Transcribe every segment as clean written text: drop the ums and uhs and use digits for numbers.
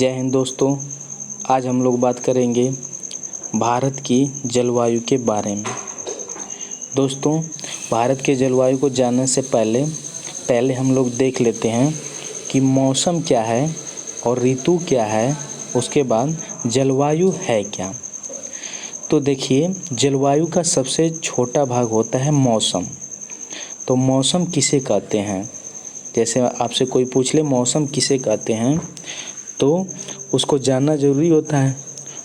जय हिंद दोस्तों। आज हम लोग बात करेंगे भारत की जलवायु के बारे में। दोस्तों, भारत के जलवायु को जानने से पहले हम लोग देख लेते हैं कि मौसम क्या है और ऋतु क्या है, उसके बाद जलवायु है क्या। तो देखिए, जलवायु का सबसे छोटा भाग होता है मौसम। तो मौसम किसे कहते हैं, जैसे आपसे कोई पूछ ले मौसम किसे कहते हैं तो उसको जानना ज़रूरी होता है।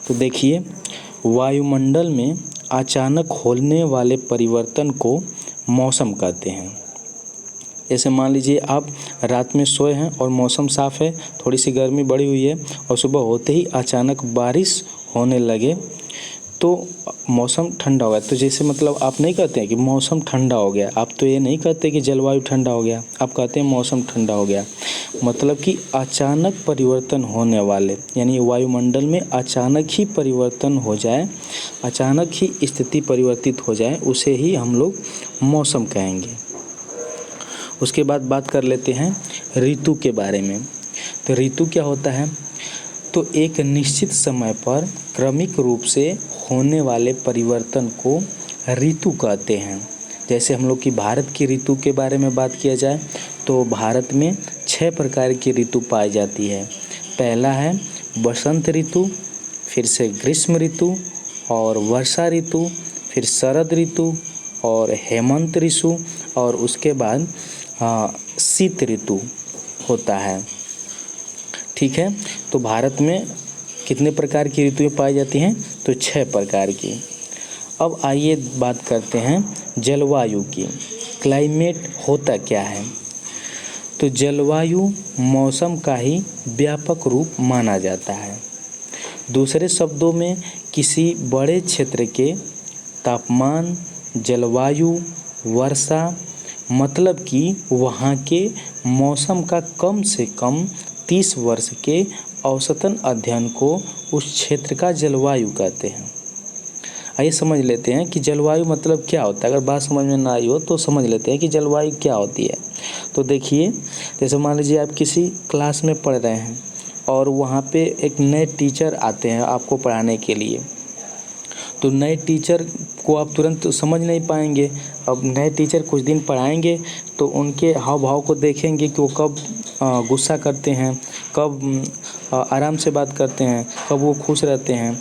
तो देखिए, वायुमंडल में अचानक होने वाले परिवर्तन को मौसम कहते हैं। जैसे मान लीजिए आप रात में सोए हैं और मौसम साफ़ है, थोड़ी सी गर्मी बढ़ी हुई है और सुबह होते ही अचानक बारिश होने लगे तो मौसम ठंडा हो गया। तो जैसे मतलब आप नहीं कहते हैं कि मौसम ठंडा हो गया, आप तो ये नहीं कहते कि जलवायु ठंडा हो गया, आप कहते हैं मौसम ठंडा हो गया। मतलब कि अचानक परिवर्तन होने वाले, यानी वायुमंडल में अचानक ही परिवर्तन हो जाए, अचानक ही स्थिति परिवर्तित हो जाए, उसे ही हम लोग मौसम कहेंगे। उसके बाद बात कर लेते हैं ऋतु के बारे में। तो ऋतु क्या होता है? तो एक निश्चित समय पर क्रमिक रूप से होने वाले परिवर्तन को ऋतु कहते हैं। जैसे हम लोग की भारत की ऋतु के बारे में बात किया जाए तो भारत में 6 प्रकार की ऋतु पाई जाती है। पहला है बसंत ऋतु, फिर से ग्रीष्म ऋतु और वर्षा ऋतु, फिर शरद ऋतु और हेमंत ऋतु और उसके बाद शीत ऋतु होता है। ठीक है, तो भारत में कितने प्रकार की ऋतुएं पाई जाती हैं? तो 6 प्रकार की। अब आइए बात करते हैं जलवायु की। क्लाइमेट होता क्या है? तो जलवायु मौसम का ही व्यापक रूप माना जाता है। दूसरे शब्दों में किसी बड़े क्षेत्र के तापमान, जलवायु, वर्षा, मतलब कि वहाँ के मौसम का कम से कम 30 वर्ष के औसतन अध्ययन को उस क्षेत्र का जलवायु कहते हैं। आइए समझ लेते हैं कि जलवायु मतलब क्या होता है। अगर बात समझ में ना आई हो तो समझ लेते हैं कि जलवायु क्या होती है। तो देखिए, जैसे मान लीजिए आप किसी क्लास में पढ़ रहे हैं और वहाँ पे एक नए टीचर आते हैं आपको पढ़ाने के लिए। तो नए टीचर को आप तुरंत समझ नहीं पाएंगे। अब नए टीचर कुछ दिन पढ़ाएंगे तो उनके हाव भाव को देखेंगे कि वो कब गुस्सा करते हैं, कब आराम से बात करते हैं, कब वो खुश रहते हैं,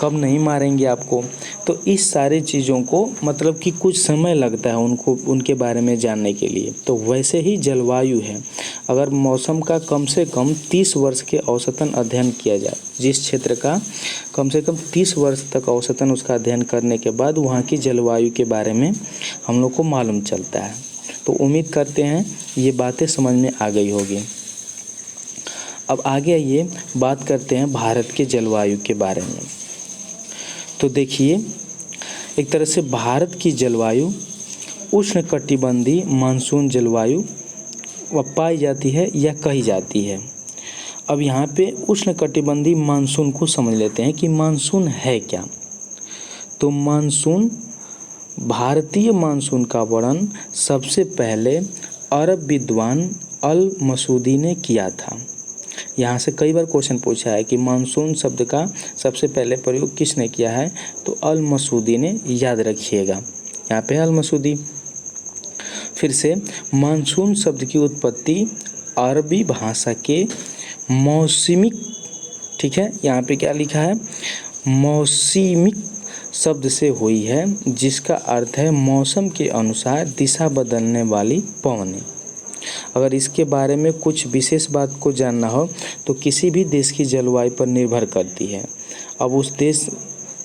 कब नहीं मारेंगे आपको। तो इस सारी चीज़ों को मतलब कि कुछ समय लगता है उनको उनके बारे में जानने के लिए। तो वैसे ही जलवायु है। अगर मौसम का कम से कम 30 वर्ष के औसतन अध्ययन किया जाए, जिस क्षेत्र का कम से कम 30 वर्ष तक औसतन उसका अध्ययन करने के बाद वहाँ की जलवायु के बारे में हम लोग को मालूम चलता है। तो उम्मीद करते हैं ये बातें समझ में आ गई होगी। अब आगे आइए बात करते हैं भारत के जलवायु के बारे में। तो देखिए, एक तरह से भारत की जलवायु उष्णकटिबंधीय मानसून जलवायु पाई जाती है या कही जाती है। अब यहाँ पे उष्णकटिबंधीय मानसून को समझ लेते हैं कि मानसून है क्या। तो मानसून, भारतीय मानसून का वर्णन सबसे पहले अरब विद्वान अल मसूदी ने किया था। यहाँ से कई बार क्वेश्चन पूछा है कि मानसून शब्द का सबसे पहले प्रयोग किसने किया है? तो अल मसूदी ने, याद रखिएगा, यहाँ पे अल मसूदी। फिर से, मानसून शब्द की उत्पत्ति अरबी भाषा के मौसमिक, ठीक है, यहाँ पे क्या लिखा है? मौसमिक शब्द से हुई है, जिसका अर्थ है मौसम के अनुसार दिशा बदलने वाली पवनें। अगर इसके बारे में कुछ विशेष बात को जानना हो तो किसी भी देश की जलवायु पर निर्भर करती है। अब उस देश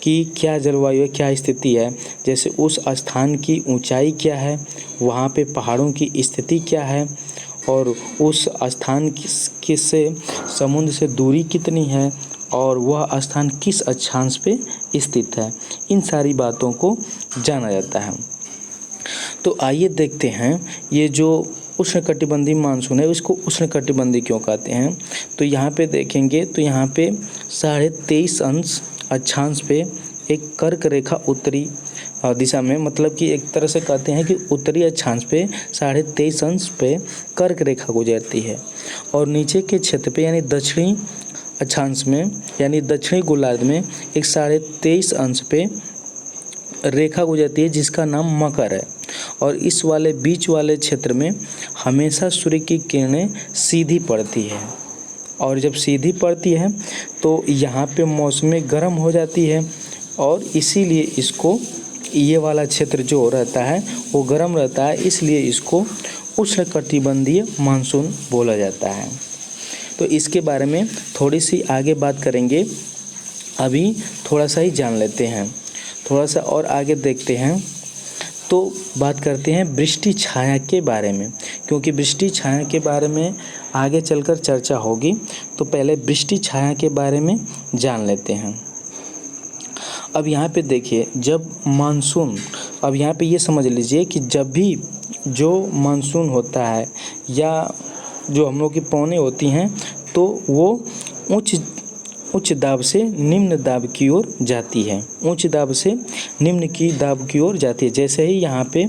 की क्या जलवायु है, क्या स्थिति है, जैसे उस स्थान की ऊंचाई क्या है, वहाँ पे पहाड़ों की स्थिति क्या है और उस स्थान की से समुद्र से दूरी कितनी है और वह स्थान किस अक्षांश पे स्थित है, इन सारी बातों को जाना जाता है। तो आइए देखते हैं ये जो उष्णकटिबंधीय मानसून है उसको उष्णकटिबंधीय क्यों कहते हैं। तो यहाँ पे देखेंगे तो यहाँ पे 23.5 अक्षांश पे एक कर्क रेखा उत्तरी दिशा में, मतलब कि एक तरह से कहते हैं कि उत्तरी अक्षांश पे 23.5 अंश पे कर्क रेखा गुजरती है और नीचे के क्षेत्र पे यानी दक्षिणी अक्षांश में यानी दक्षिणी गोलार्ध में एक 23.5 पे रेखा गुजरती है जिसका नाम मकर है। और इस वाले बीच वाले क्षेत्र में हमेशा सूर्य की किरणें सीधी पड़ती है, और जब सीधी पड़ती है तो यहाँ पे मौसम गर्म हो जाती है, और इसीलिए इसको ये वाला क्षेत्र जो रहता है वो गर्म रहता है, इसलिए इसको उष्णकटिबंधीय मानसून बोला जाता है। तो इसके बारे में थोड़ी सी आगे बात करेंगे, अभी थोड़ा सा ही जान लेते हैं, थोड़ा सा और आगे देखते हैं। तो बात करते हैं वृष्टि छाया के बारे में, क्योंकि वृष्टि छाया के बारे में आगे चलकर चर्चा होगी। तो पहले वृष्टि छाया के बारे में जान लेते हैं। अब यहाँ पे देखिए, जब मानसून, अब यहाँ पे ये समझ लीजिए कि जब भी जो मानसून होता है या जो हम लोग की पवनें होती हैं तो वो उच्च दाब से निम्न दाब की ओर जाती है, उच्च दाब से निम्न की दाब की ओर जाती है। जैसे ही यहाँ पे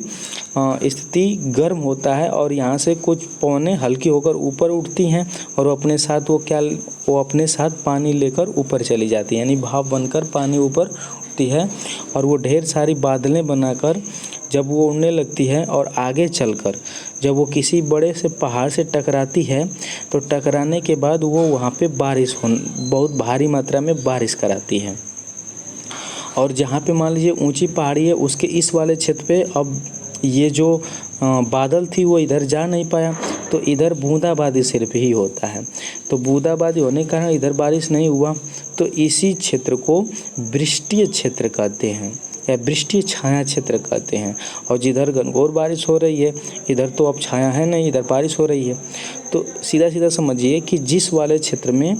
स्थिति गर्म होता है और यहाँ से कुछ पवनें हल्की होकर ऊपर उठती हैं और वो अपने साथ पानी लेकर ऊपर चली जाती है, यानी भाप बनकर पानी ऊपर उठती है और वो ढेर सारी बादलें बनाकर जब वो उड़ने लगती है और आगे चलकर जब वो किसी बड़े से पहाड़ से टकराती है तो टकराने के बाद वो वहाँ पे बहुत भारी मात्रा में बारिश कराती है। और जहाँ पे मान लीजिए ऊंची पहाड़ी है उसके इस वाले क्षेत्र पे अब ये जो बादल थी वो इधर जा नहीं पाया, तो इधर बूंदाबांदी सिर्फ ही होता है। तो बूंदाबांदी होने के कारण इधर बारिश नहीं हुआ, तो इसी क्षेत्र को वृष्टीय क्षेत्र कहते हैं या वृष्टि छाया क्षेत्र कहते हैं। और जिधर घनघोर बारिश हो रही है इधर तो अब छाया है नहीं, इधर बारिश हो रही है। तो सीधा सीधा समझिए कि जिस वाले क्षेत्र में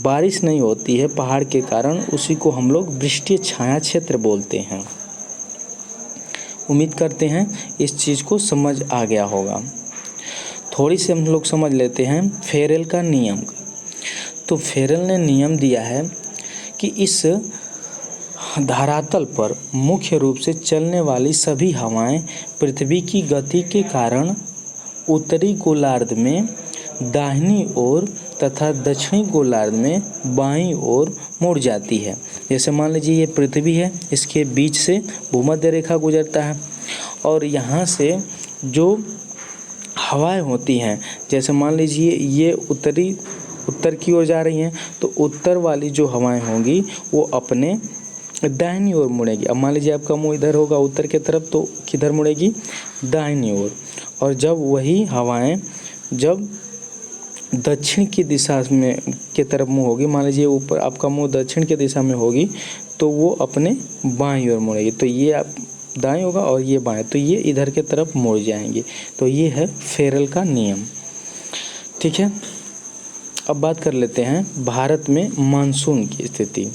बारिश नहीं होती है पहाड़ के कारण, उसी को हम लोग वृष्टि छाया क्षेत्र बोलते हैं। उम्मीद करते हैं इस चीज़ को समझ आ गया होगा। थोड़ी सी हम लोग समझ लेते हैं फेरेल का नियम का। तो फेरेल ने नियम दिया है कि इस धरातल पर मुख्य रूप से चलने वाली सभी हवाएं पृथ्वी की गति के कारण उत्तरी गोलार्ध में दाहिनी ओर तथा दक्षिणी गोलार्ध में बाईं ओर मुड़ जाती है। जैसे मान लीजिए ये पृथ्वी है, इसके बीच से भूमध्य रेखा गुजरता है और यहाँ से जो हवाएं होती हैं, जैसे मान लीजिए ये उत्तर की ओर जा रही हैं, तो उत्तर वाली जो हवाएं होंगी वो अपने दाहिनी ओर मुड़ेगी। अब मान लीजिए आपका मुंह इधर होगा उत्तर की तरफ, तो किधर मुड़ेगी? दाहिनी ओर। और जब वही हवाएं जब दक्षिण की दिशा में की तरफ मुंह होगी, मान लीजिए ऊपर आपका मुंह दक्षिण की दिशा में होगी, तो वो अपने बाईं ओर मुड़ेगी। तो ये आप दाएं होगा और ये बाएं, तो ये इधर की तरफ मुड़ जाएंगे। तो ये है फेरेल का नियम। ठीक है, अब बात कर लेते हैं भारत में मानसून की स्थिति।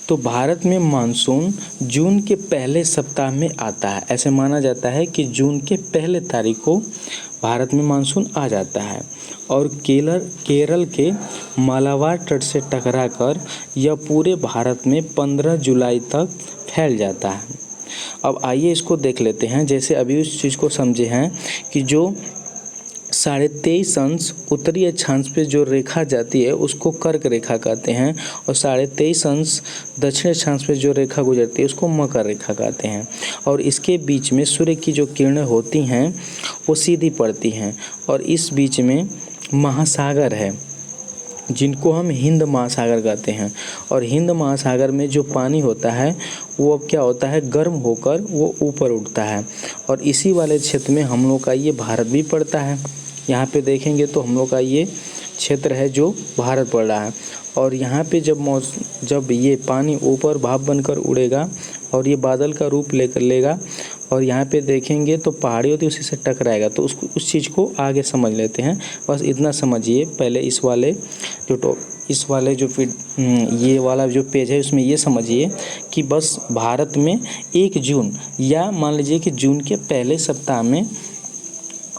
तो भारत में मानसून जून के पहले सप्ताह में आता है। ऐसे माना जाता है कि जून के पहले तारीख को भारत में मानसून आ जाता है और केरल के मालाबार तट से टकराकर यह पूरे भारत में 15 जुलाई तक फैल जाता है। अब आइए इसको देख लेते हैं। जैसे अभी उस चीज़ को समझे हैं कि जो 23.5 अंश उत्तरी अक्षांश पे जो रेखा जाती है उसको कर्क रेखा कहते हैं, और 23.5 अंश दक्षिण अक्षांश पे जो रेखा गुजरती है उसको मकर रेखा कहते हैं। और इसके बीच में सूर्य की जो किरणें होती हैं वो सीधी पड़ती हैं, और इस बीच में महासागर है जिनको हम हिंद महासागर कहते हैं। और हिंद महासागर में जो पानी होता है वो अब क्या होता है, गर्म होकर वो ऊपर उठता है, और इसी वाले क्षेत्र में हम लोग का ये भारत भी पड़ता है। यहाँ पे देखेंगे तो हम लोग का ये क्षेत्र है जो भारत पड़ रहा है। और यहाँ पे जब ये पानी ऊपर भाप बनकर उड़ेगा और ये बादल का रूप लेगा और यहाँ पे देखेंगे तो पहाड़ी होती है उसी से टकराएगा। तो उस चीज़ को आगे समझ लेते हैं। बस इतना समझिए पहले ये वाला जो पेज है उसमें ये समझिए कि बस भारत में 1 जून या मान लीजिए कि जून के पहले सप्ताह में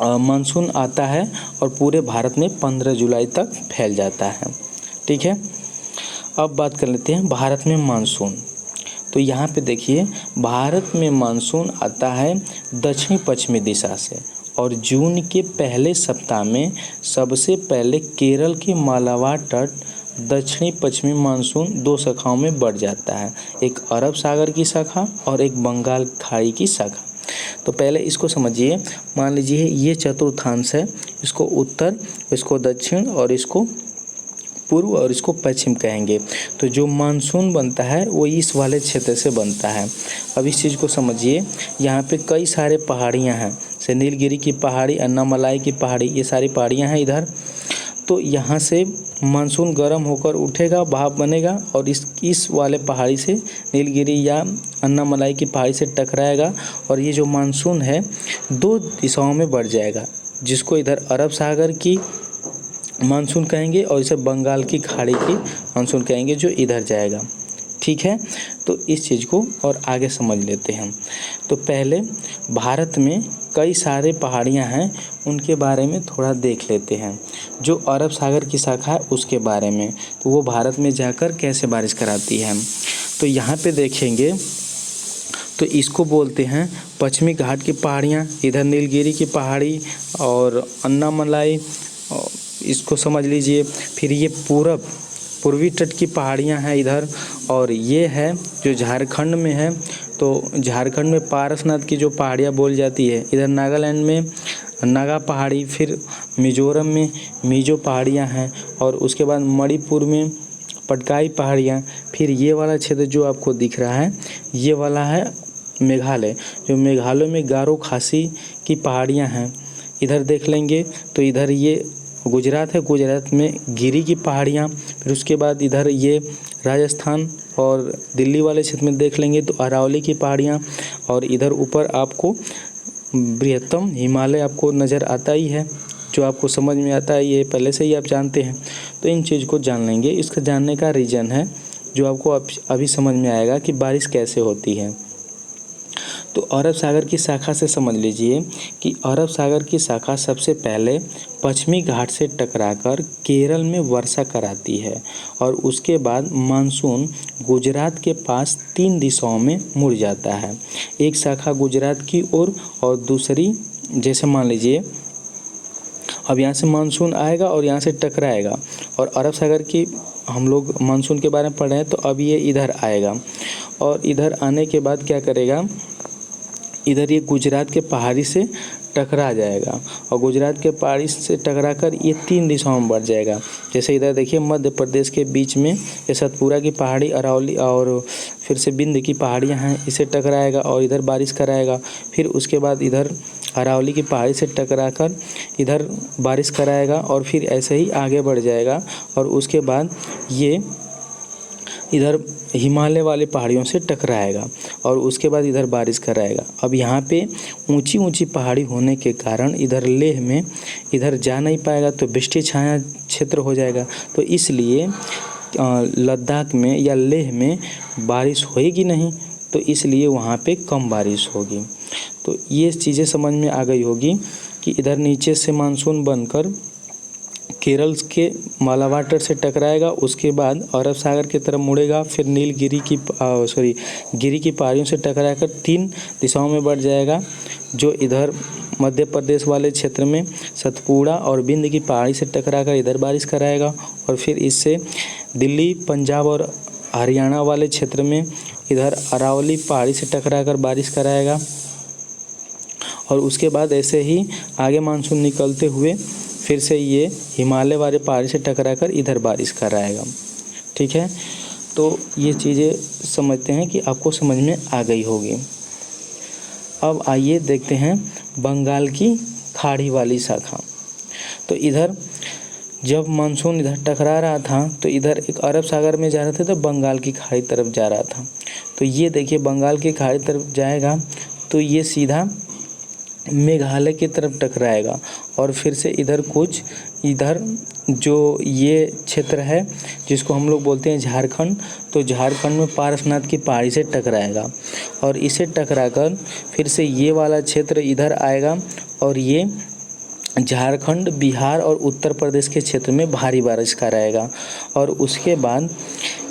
मानसून आता है और पूरे भारत में 15 जुलाई तक फैल जाता है। ठीक है, अब बात कर लेते हैं भारत में मानसून। तो यहाँ पे देखिए भारत में मानसून आता है दक्षिणी पश्चिमी दिशा से और जून के पहले सप्ताह में सबसे पहले केरल के मालाबार तट दक्षिणी पश्चिमी मानसून 2 शाखाओं में बढ़ जाता है, एक अरब सागर की शाखा और एक बंगाल खाड़ी की शाखा। तो पहले इसको समझिए। मान लीजिए ये चतुर्थांश है, इसको उत्तर, इसको दक्षिण और इसको पूर्व और इसको पश्चिम कहेंगे। तो जो मानसून बनता है वो इस वाले क्षेत्र से बनता है। अब इस चीज़ को समझिए। यहाँ पे कई सारे पहाड़ियाँ हैं, जैसे नीलगिरी की पहाड़ी, अन्नामलाई की पहाड़ी, ये सारी पहाड़ियाँ हैं इधर। तो यहाँ से मानसून गर्म होकर उठेगा, भाप बनेगा और इस वाले पहाड़ी से, नीलगिरी या अन्नामलाई की पहाड़ी से टकराएगा और ये जो मानसून है 2 दिशाओं में बढ़ जाएगा, जिसको इधर अरब सागर की मानसून कहेंगे और इसे बंगाल की खाड़ी की मानसून कहेंगे, जो इधर जाएगा। ठीक है, तो इस चीज़ को और आगे समझ लेते हैं। तो पहले भारत में कई सारे पहाड़ियाँ हैं, उनके बारे में थोड़ा देख लेते हैं। जो अरब सागर की शाखा है उसके बारे में, तो वो भारत में जाकर कैसे बारिश कराती है। तो यहाँ पे देखेंगे तो इसको बोलते हैं पश्चिमी घाट की पहाड़ियाँ, इधर नीलगिरी की पहाड़ी और अन्नामलाई, इसको समझ लीजिए। फिर ये पूर्वी तट की पहाड़ियाँ हैं इधर, और ये है जो झारखंड में है, तो झारखंड में पारसनाथ की जो पहाड़ियाँ बोली जाती है, इधर नागालैंड में नागा पहाड़ी, फिर मिजोरम में मिजो पहाड़ियाँ हैं, और उसके बाद मणिपुर में पटकाई पहाड़ियाँ। फिर ये वाला क्षेत्र जो आपको दिख रहा है, ये वाला है मेघालय, जो मेघालय में गारो खासी की पहाड़ियाँ हैं। इधर देख लेंगे तो इधर ये गुजरात है, गुजरात में गिरी की पहाड़ियाँ। फिर उसके बाद इधर ये राजस्थान और दिल्ली वाले क्षेत्र में देख लेंगे तो अरावली की पहाड़ियाँ, और इधर ऊपर आपको बृहत्तम हिमालय आपको नज़र आता ही है, जो आपको समझ में आता है, ये पहले से ही आप जानते हैं। तो इन चीज़ को जान लेंगे। इसका जानने का रीज़न है जो आपको अभी समझ में आएगा कि बारिश कैसे होती है। तो अरब सागर की शाखा से समझ लीजिए कि अरब सागर की शाखा सबसे पहले पश्चिमी घाट से टकराकर केरल में वर्षा कराती है, और उसके बाद मानसून गुजरात के पास 3 दिशाओं में मुड़ जाता है। एक शाखा गुजरात की ओर और दूसरी, जैसे मान लीजिए अब यहाँ से मानसून आएगा और यहाँ से टकराएगा, और अरब सागर की हम लोग मानसून के बारे में पढ़ रहे हैं, तो अब ये इधर आएगा, और इधर आने के बाद क्या करेगा, इधर ये गुजरात के पहाड़ी से टकरा जाएगा, और गुजरात के पहाड़ी से टकराकर ये 3 दिशाओं में बढ़ जाएगा। जैसे इधर देखिए मध्य प्रदेश के बीच में ये सतपुरा की पहाड़ी, अरावली और फिर से बिंद की पहाड़ियाँ हैं, इसे टकराएगा और इधर बारिश कराएगा। फिर उसके बाद इधर अरावली की पहाड़ी से टकराकर इधर बारिश कराएगा, और फिर ऐसे ही आगे बढ़ जाएगा, और उसके बाद ये इधर हिमालय वाले पहाड़ियों से टकराएगा, और उसके बाद इधर बारिश कराएगा। अब यहाँ पे ऊंची ऊंची पहाड़ी होने के कारण इधर लेह में इधर जा नहीं पाएगा, तो वृष्टि छाया क्षेत्र हो जाएगा। तो इसलिए लद्दाख में या लेह में बारिश होएगी नहीं, तो इसलिए वहाँ पे कम बारिश होगी। तो ये चीज़ें समझ में आ गई होगी कि इधर नीचे से मानसून बनकर केरल के मालाबार तट से टकराएगा, उसके बाद अरब सागर की तरफ मुड़ेगा, फिर नीलगिरी की गिरी की पहाड़ियों से टकराकर 3 दिशाओं में बढ़ जाएगा, जो इधर मध्य प्रदेश वाले क्षेत्र में सतपुड़ा और बिंद की पहाड़ी से टकराकर इधर बारिश कराएगा, और फिर इससे दिल्ली, पंजाब और हरियाणा वाले क्षेत्र में इधर अरावली पहाड़ी से टकराकर बारिश कराएगा, और उसके बाद ऐसे ही आगे मानसून निकलते हुए फिर से ये हिमालय वाले पहाड़ी से टकराकर इधर बारिश कराएगा। ठीक है, तो ये चीज़ें समझते हैं कि आपको समझ में आ गई होगी। अब आइए देखते हैं बंगाल की खाड़ी वाली शाखा। तो इधर जब मानसून इधर टकरा रहा था, तो इधर एक अरब सागर में जा रहा था, तो बंगाल की खाड़ी तरफ जा रहा था। तो ये देखिए बंगाल की खाड़ी तरफ जाएगा तो ये सीधा मेघालय की तरफ टकराएगा, और फिर से इधर जो ये क्षेत्र है जिसको हम लोग बोलते हैं झारखंड, तो झारखंड में पारसनाथ की पहाड़ी से टकराएगा, और इसे टकराकर फिर से ये वाला क्षेत्र इधर आएगा, और ये झारखंड, बिहार और उत्तर प्रदेश के क्षेत्र में भारी बारिश कराएगा। और उसके बाद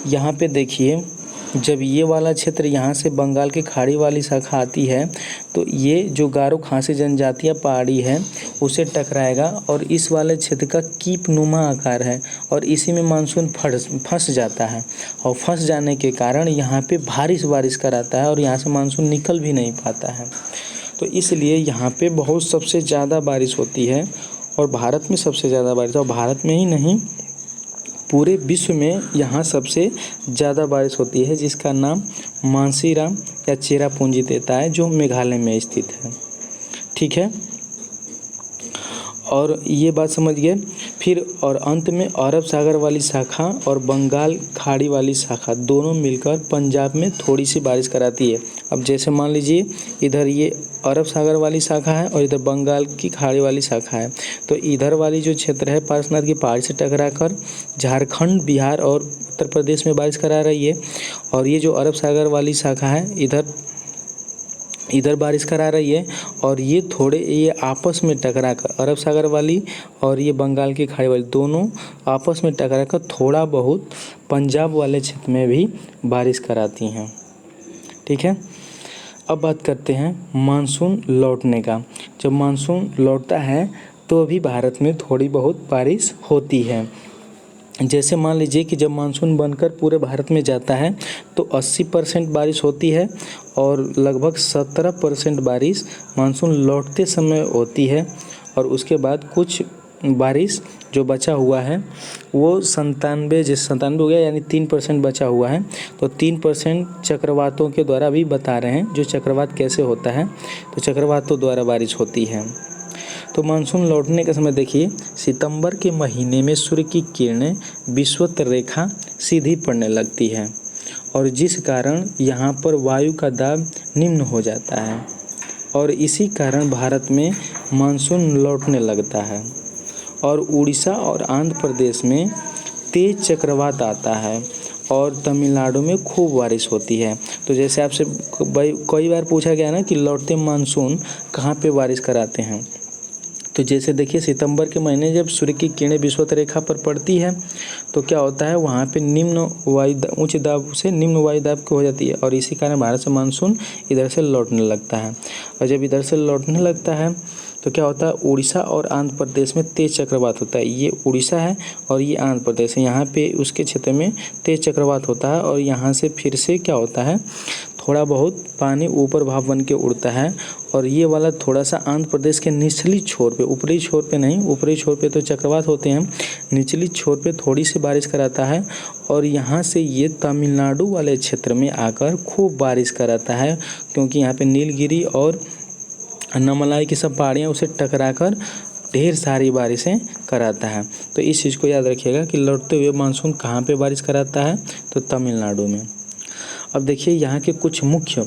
यहाँ पे देखिए जब ये वाला क्षेत्र यहाँ से बंगाल की खाड़ी वाली शाखा आती है, तो ये जो गारो खासी जनजातीय पहाड़ी है उसे टकराएगा और इस वाले क्षेत्र का कीप नुमा आकार है और इसी में मानसून फंस जाता है और फंस जाने के कारण यहाँ पे बारिश कराता है और यहाँ से मानसून निकल भी नहीं पाता है। तो इसलिए यहाँ पे बहुत सबसे ज़्यादा बारिश होती है और भारत में सबसे ज़्यादा बारिश, और भारत में ही नहीं पूरे विश्व में यहाँ सबसे ज़्यादा बारिश होती है, जिसका नाम मानसीराम या चेरापूंजी देता है, जो मेघालय में स्थित है। ठीक है, और ये बात समझ गए। फिर और अंत में अरब सागर वाली शाखा और बंगाल खाड़ी वाली शाखा दोनों मिलकर पंजाब में थोड़ी सी बारिश कराती है। अब जैसे मान लीजिए इधर ये अरब सागर वाली शाखा है और इधर बंगाल की खाड़ी वाली शाखा है, तो इधर वाली जो क्षेत्र है पार्श्वनाथ की पहाड़ी से टकराकर झारखंड, बिहार और उत्तर प्रदेश में बारिश करा रही है, और ये जो अरब सागर वाली शाखा है इधर बारिश करा रही है, और ये आपस में टकराकर अरब सागर वाली और ये बंगाल की खाड़ी वाली दोनों आपस में टकराकर थोड़ा बहुत पंजाब वाले क्षेत्र में भी बारिश कराती हैं। ठीक है, अब बात करते हैं मानसून लौटने का। जब मानसून लौटता है तो भी भारत में थोड़ी बहुत बारिश होती है। जैसे मान लीजिए कि जब मानसून बनकर पूरे भारत में जाता है तो 80% बारिश होती है और लगभग 17% बारिश मानसून लौटते समय होती है, और उसके बाद कुछ बारिश जो बचा हुआ है वो 97 हो गया, यानी 3% बचा हुआ है। तो 3% चक्रवातों के द्वारा भी बता रहे हैं। जो चक्रवात कैसे होता है, तो चक्रवातों द्वारा बारिश होती है। तो मानसून लौटने का समय देखिए, सितंबर के महीने में सूर्य की किरणें विषुवत रेखा सीधी पड़ने लगती है और जिस कारण यहाँ पर वायु का दाब निम्न हो जाता है और इसी कारण भारत में मानसून लौटने लगता है और उड़ीसा और आंध्र प्रदेश में तेज चक्रवात आता है और तमिलनाडु में खूब बारिश होती है। तो जैसे आपसे कई बार पूछा गया ना कि लौटते मानसून कहाँ पे बारिश कराते हैं, तो जैसे देखिए सितंबर के महीने जब सूर्य की किरणें विषुवत रेखा पर पड़ती है तो क्या होता है, वहाँ पे उच्च दाब से निम्न वायु दाब की हो जाती है और इसी कारण भारत से मानसून इधर से लौटने लगता है। और जब इधर से लौटने लगता है तो क्या होता है, उड़ीसा और आंध्र प्रदेश में तेज चक्रवात होता है। ये उड़ीसा है और ये आंध्र प्रदेश है, यहाँ पे उसके क्षेत्र में तेज चक्रवात होता है और यहाँ से फिर से क्या होता है, थोड़ा बहुत पानी ऊपर भाप बन के उड़ता है और ये वाला थोड़ा सा आंध्र प्रदेश के निचली छोर पे, ऊपरी छोर पे नहीं, ऊपरी छोर पे तो चक्रवात होते हैं, निचली छोर पे थोड़ी सी बारिश कराता है और यहाँ से ये तमिलनाडु वाले क्षेत्र में आकर खूब बारिश कराता है, क्योंकि यहाँ पे नीलगिरी और अन्नामलाई की सब पहाड़ियाँ उसे टकराकर ढेर सारी बारिशें कराता है। तो इस चीज़ को याद रखिएगा कि लौटते हुए मानसून कहाँ पे बारिश कराता है, तो तमिलनाडु में। अब देखिए यहाँ के कुछ मुख्य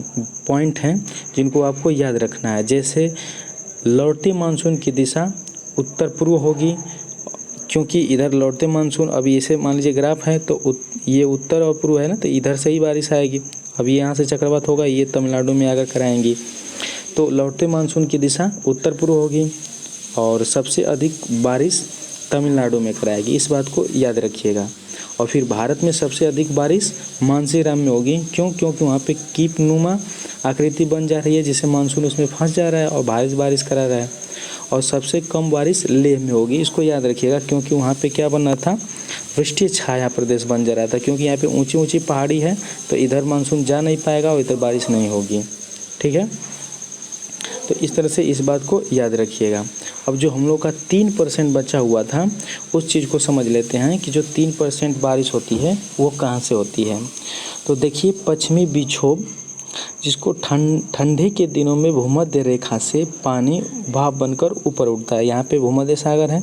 पॉइंट हैं जिनको आपको याद रखना है। जैसे लौटते मानसून की दिशा उत्तर पूर्व होगी, क्योंकि इधर लौटते मानसून, अभी ऐसे मान लीजिए ग्राफ है तो ये उत्तर और पूर्व है ना, तो इधर से ही बारिश आएगी। अभी यहाँ से चक्रवात होगा, ये तमिलनाडु में आकर कराएंगी, तो लौटते मानसून की दिशा उत्तर पूर्व होगी और सबसे अधिक बारिश तमिलनाडु में कराएगी। इस बात को याद रखिएगा। और फिर भारत में सबसे अधिक बारिश मानसीराम में होगी। क्योंकि वहाँ पे कीप नुमा आकृति बन जा रही है, जिससे मानसून उसमें फंस जा रहा है और बारिश करा रहा है। और सबसे कम बारिश लेह में होगी, इसको याद रखिएगा, क्योंकि वहाँ पे क्या बन रहा था, वृष्टि छाया प्रदेश बन जा रहा था। क्योंकि यहाँ पे ऊंची ऊंची पहाड़ी है तो इधर मानसून जा नहीं पाएगा और इधर बारिश नहीं होगी। ठीक है, तो इस तरह से इस बात को याद रखिएगा। अब जो हम लोग का 3% बचा हुआ था उस चीज़ को समझ लेते हैं कि जो 3% बारिश होती है वो कहाँ से होती है। तो देखिए, पश्चिमी विक्षोभ जिसको ठंडे के दिनों में भूमध्य रेखा से पानी भाप बनकर ऊपर उठता है। यहाँ पे भूमध्य सागर है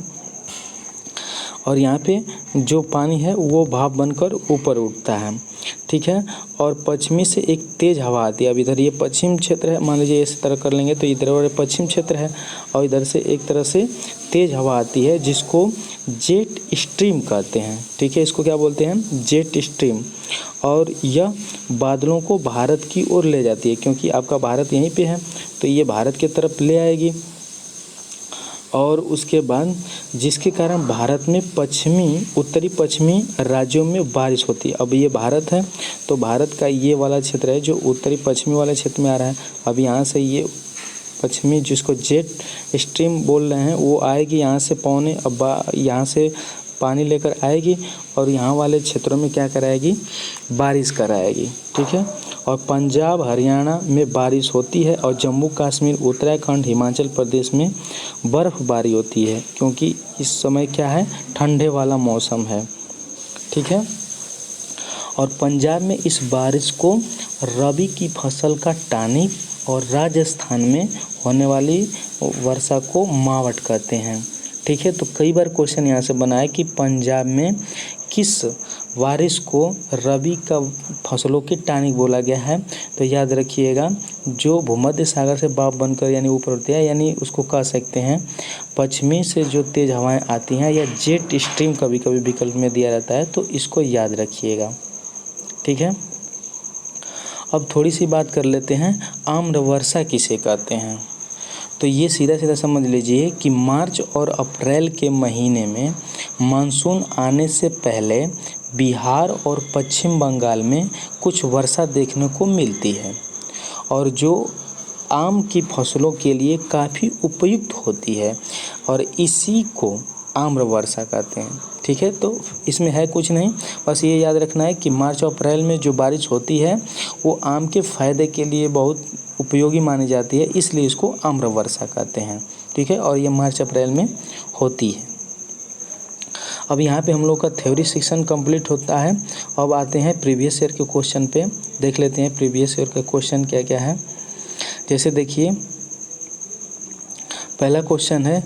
और यहाँ पे जो पानी है वो भाप बनकर ऊपर उठता है। ठीक है, और पश्चिमी से एक तेज़ हवा आती है। अब इधर ये पश्चिम क्षेत्र है, मान लीजिए इस तरह कर लेंगे तो इधर वाले पश्चिम क्षेत्र है और इधर से एक तरह से तेज़ हवा आती है जिसको जेट स्ट्रीम कहते हैं। ठीक है, इसको क्या बोलते हैं, जेट स्ट्रीम। और यह बादलों को भारत की ओर ले जाती है, क्योंकि आपका भारत यहीं पे है तो ये भारत की तरफ ले आएगी और उसके बाद जिसके कारण भारत में उत्तरी पश्चिमी राज्यों में बारिश होती है। अब ये भारत है तो भारत का ये वाला क्षेत्र है जो उत्तरी पश्चिमी वाले क्षेत्र में आ रहा है। अब यहाँ से ये पश्चिमी जिसको जेट स्ट्रीम बोल रहे हैं वो आएगी यहाँ से यहाँ से पानी लेकर आएगी और यहाँ वाले क्षेत्रों में क्या कराएगी, बारिश कराएगी। ठीक है, और पंजाब हरियाणा में बारिश होती है और जम्मू कश्मीर उत्तराखंड हिमाचल प्रदेश में बर्फ़बारी होती है, क्योंकि इस समय क्या है, ठंडे वाला मौसम है। ठीक है, और पंजाब में इस बारिश को रबी की फसल का टानिक और राजस्थान में होने वाली वर्षा को मावट कहते हैं। ठीक है, तो कई बार क्वेश्चन यहाँ से बना है कि पंजाब में किस बारिश को रबी का फसलों की टानिक बोला गया है। तो याद रखिएगा, जो भूमध्य सागर से भाप बनकर यानी ऊपर उठती है, यानी उसको कह सकते हैं पश्चिमी से जो तेज़ हवाएं आती हैं, या जेट स्ट्रीम कभी कभी विकल्प में दिया जाता है, तो इसको याद रखिएगा। ठीक है, अब थोड़ी सी बात कर लेते हैं आम्र वर्षा किसे कहते हैं। तो ये सीधा सीधा समझ लीजिए कि मार्च और अप्रैल के महीने में मानसून आने से पहले बिहार और पश्चिम बंगाल में कुछ वर्षा देखने को मिलती है, और जो आम की फसलों के लिए काफ़ी उपयुक्त होती है, और इसी को आम्र वर्षा कहते हैं। ठीक है, तो इसमें है कुछ नहीं, बस ये याद रखना है कि मार्च और अप्रैल में जो बारिश होती है वो आम के फ़ायदे के लिए बहुत उपयोगी मानी जाती है, इसलिए इसको आम्र वर्षा कहते हैं। ठीक है, और ये मार्च अप्रैल में होती है। अब यहाँ पे हम लोग का थ्योरी सेक्शन कंप्लीट होता है। अब आते हैं प्रीवियस ईयर के क्वेश्चन पे, देख लेते हैं प्रीवियस ईयर का क्वेश्चन क्या क्या है। जैसे देखिए, पहला क्वेश्चन है,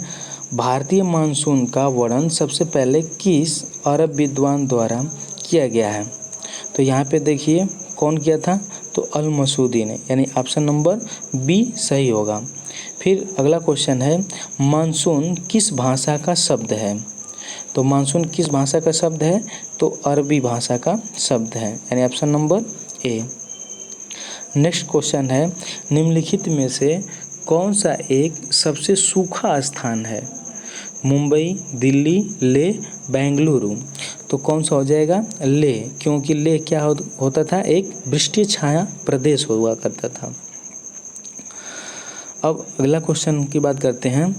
भारतीय मानसून का वर्णन सबसे पहले किस अरब विद्वान द्वारा किया गया है। तो यहाँ पे देखिए कौन किया था, तो अल मसूदी ने, यानी ऑप्शन नंबर बी सही होगा। फिर अगला क्वेश्चन है, मानसून किस भाषा का शब्द है। तो मानसून किस भाषा का शब्द है, तो अरबी भाषा का शब्द है, यानी option number A. Next question है, निम्नलिखित में से कौन सा एक सबसे सूखा स्थान है। मुंबई, दिल्ली, लेह, बेंगलुरु। तो कौन सा हो जाएगा, लेह, क्योंकि लेह क्या होता था, एक वृष्टि छाया प्रदेश हुआ करता था। अब अगला क्वेश्चन की बात करते हैं,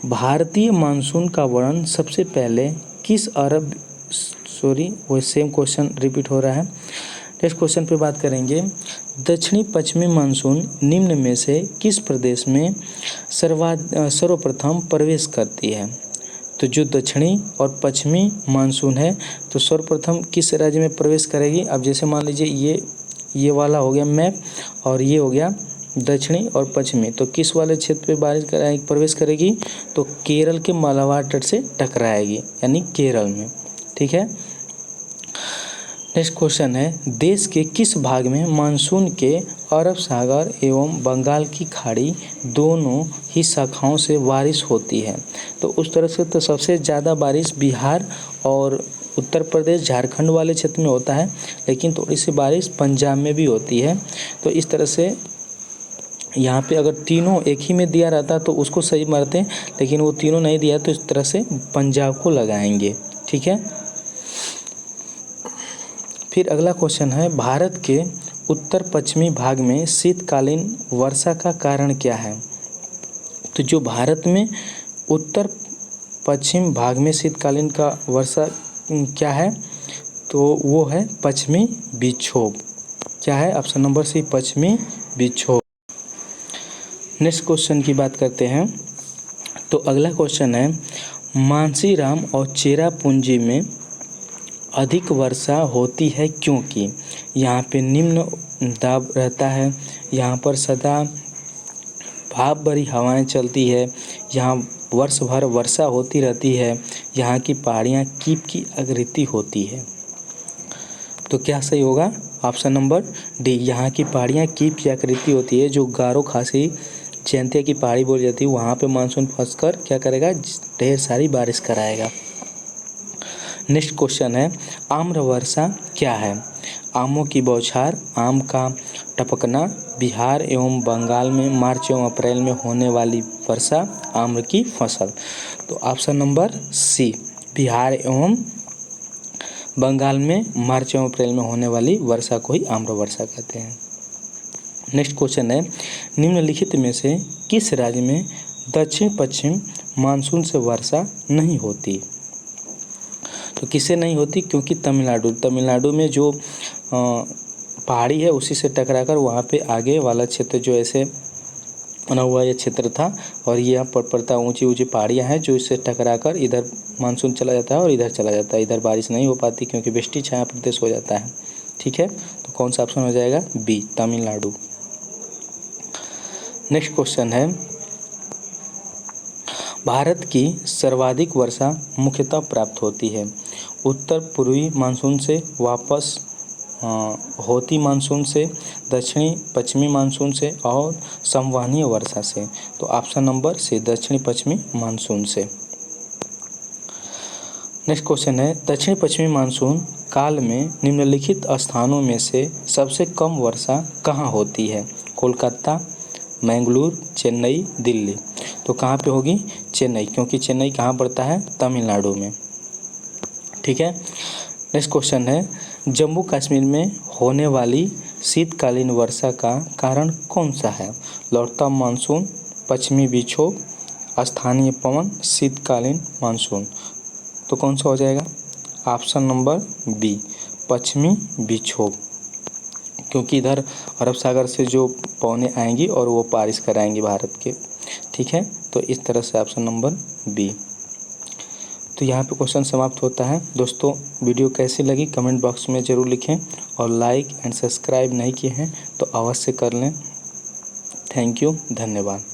भारतीय मानसून का वर्णन सबसे पहले किस अरब वो सेम क्वेश्चन रिपीट हो रहा है। नेक्स्ट क्वेश्चन पे बात करेंगे, दक्षिणी पश्चिमी मानसून निम्न में से किस प्रदेश में सर्वप्रथम प्रवेश करती है। तो जो दक्षिणी और पश्चिमी मानसून है, तो सर्वप्रथम किस राज्य में प्रवेश करेगी। अब जैसे मान लीजिए ये वाला हो गया मैप, और ये हो गया दक्षिणी और पश्चिमी, तो किस वाले क्षेत्र पे बारिश प्रवेश करेगी, तो केरल के मालाबार तट से टकराएगी, यानी केरल में। ठीक है, नेक्स्ट क्वेश्चन है, देश के किस भाग में मानसून के अरब सागर एवं बंगाल की खाड़ी दोनों ही शाखाओं से बारिश होती है। तो उस तरह से तो सबसे ज़्यादा बारिश बिहार और उत्तर प्रदेश झारखंड वाले क्षेत्र में होता है, लेकिन थोड़ी सी बारिश पंजाब में भी होती है। तो इस तरह से यहाँ पे अगर तीनों एक ही में दिया रहता तो उसको सही मारते, लेकिन वो तीनों नहीं दिया, तो इस तरह से पंजाब को लगाएंगे। ठीक है, फिर अगला क्वेश्चन है, भारत के उत्तर पश्चिमी भाग में शीतकालीन वर्षा का कारण क्या है। तो जो भारत में उत्तर पश्चिम भाग में शीतकालीन का वर्षा क्या है, तो वो है पश्चिमी विक्षोभ। क्या है, ऑप्शन नंबर सी, पश्चिमी विक्षोभ। नेक्स्ट क्वेश्चन की बात करते हैं। तो अगला क्वेश्चन है, मानसीराम और चेरापूंजी में अधिक वर्षा होती है क्योंकि यहाँ पे निम्न दाब रहता है, यहाँ पर सदा भाप भरी हवाएं चलती है, यहाँ वर्ष भर वर्षा होती रहती है, यहाँ की पहाड़ियाँ कीप की आकृति होती है। तो क्या सही होगा, ऑप्शन नंबर डी, यहाँ की पहाड़ियाँ कीप की आकृति होती है। जो गारो खासी जयंतिया की पहाड़ी बोली जाती है, वहाँ पे मानसून फंसकर क्या करेगा, ढेर सारी बारिश कराएगा। नेक्स्ट क्वेश्चन है, आम्र वर्षा क्या है। आमों की बौछार, आम का टपकना, बिहार एवं बंगाल में मार्च एवं अप्रैल में होने वाली वर्षा, आम्र की फसल। तो ऑप्शन नंबर सी, बिहार एवं बंगाल में मार्च एवं अप्रैल में होने वाली वर्षा को ही आम्र वर्षा कहते हैं। नेक्स्ट क्वेश्चन है, निम्नलिखित में से किस राज्य में दक्षिण पश्चिम मानसून से वर्षा नहीं होती? तो किससे नहीं होती? क्योंकि तमिलनाडु में जो पहाड़ी है उसी से टकराकर वहाँ पे आगे वाला क्षेत्र जो ऐसे बना हुआ ये क्षेत्र था, और ये यहाँ पर पड़ता ऊंची ऊंची पहाड़ियाँ हैं जो इससे टकराकर इधर मानसून चला जाता है और इधर चला जाता है। इधर बारिश नहीं हो पाती क्योंकि वृष्टि छाया प्रदेश हो जाता है। ठीक है, तो कौन सा ऑप्शन हो जाएगा? बी, तमिलनाडु। नेक्स्ट क्वेश्चन है, भारत की सर्वाधिक वर्षा मुख्यतः प्राप्त होती है उत्तर पूर्वी मानसून से, वापस होती मानसून से, दक्षिणी पश्चिमी मानसून से और संवहनीय वर्षा से। तो ऑप्शन नंबर सी, दक्षिणी पश्चिमी मानसून से। नेक्स्ट क्वेश्चन है, दक्षिणी पश्चिमी मानसून काल में निम्नलिखित स्थानों में से सबसे कम वर्षा कहाँ होती है? कोलकाता, मैंगलोर, चेन्नई, दिल्ली। तो कहाँ पे होगी? चेन्नई, क्योंकि चेन्नई कहाँ पड़ता है? तमिलनाडु में। ठीक है, नेक्स्ट क्वेश्चन है, जम्मू कश्मीर में होने वाली शीतकालीन वर्षा का कारण कौन सा है? लौटता मानसून, पश्चिमी विक्षोभ, स्थानीय पवन, शीतकालीन मानसून। तो कौन सा हो जाएगा? ऑप्शन नंबर बी, पश्चिमी विक्षोभ, क्योंकि इधर अरब सागर से जो पवनें आएंगी और वो बारिश कराएंगी भारत के। ठीक है, तो इस तरह से ऑप्शन नंबर बी। तो यहाँ पे क्वेश्चन समाप्त होता है। दोस्तों, वीडियो कैसी लगी कमेंट बॉक्स में ज़रूर लिखें, और लाइक एंड सब्सक्राइब नहीं किए हैं तो अवश्य कर लें। थैंक यू, धन्यवाद।